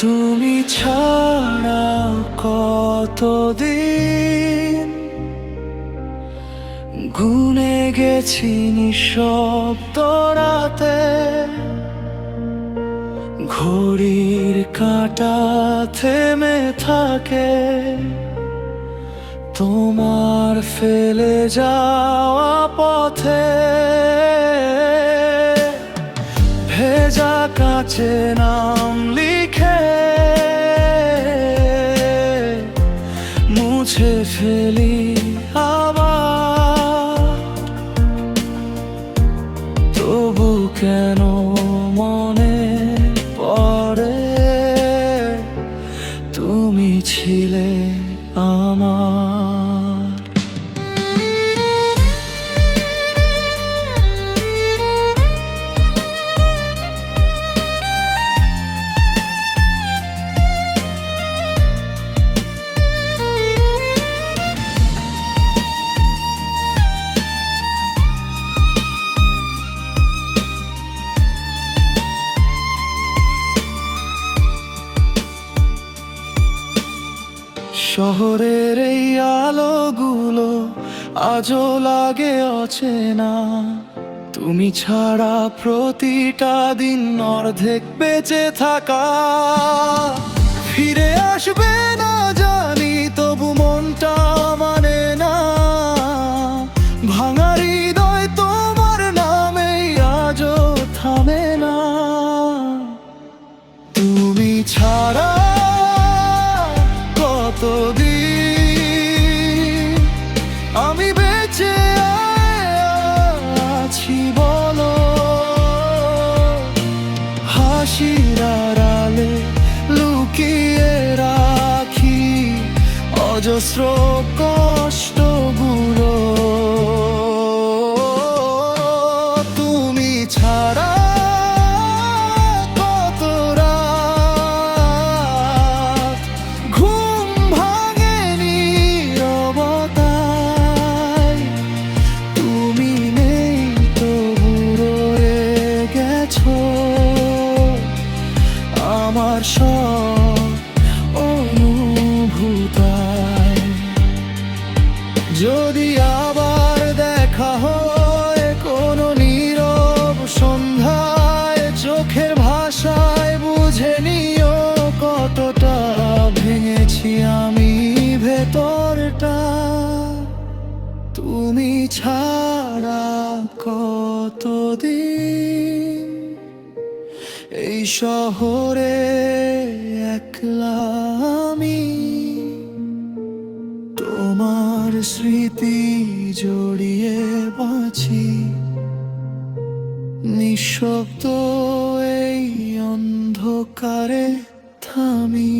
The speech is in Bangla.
তুমি ছাড়া কতদিন গুনে গেছি নিঃশব্দ রাতে, ঘড়ির কাঁটা থেমে থাকে তোমার ফেলে যাওয়া পথে। ভেজা কাঁচে নাম লিখে মুছে ফেলি আবার, তবু কেন মনে পড়ে তুমি ছিলে আমার। শহরের এই আলোগুলো আজও লাগে অচেনা, তুমি ছাড়া প্রতিটা দিন অর্ধেক বেঁচে থাকা। ফিরে আসবে না জানি, তবু মনটা মানে না। ভাঙা হৃদয় তোমার নামেই আজও থামে না। তুমি ছাড়া কতদিন আমি বেঁচে আছি বলো, হাসির আড়ালে লুকিয়ে রাখি অজস্র কষ্টগুলো। তুমি ছাড়া আমার সব অনুভূতায়, যদি আবার দেখা হয় কোনো নীরব সন্ধ্যায়, চোখের ভাষায় বুঝে নিও কতটা ভেঙেছি আমি ভেতরটা। তুমি ছাড়া কতদিন এই শহরে একলা আমি, তোমার স্মৃতি জড়িয়ে বাঁচি নিঃশব্দ এই অন্ধকারে থামি।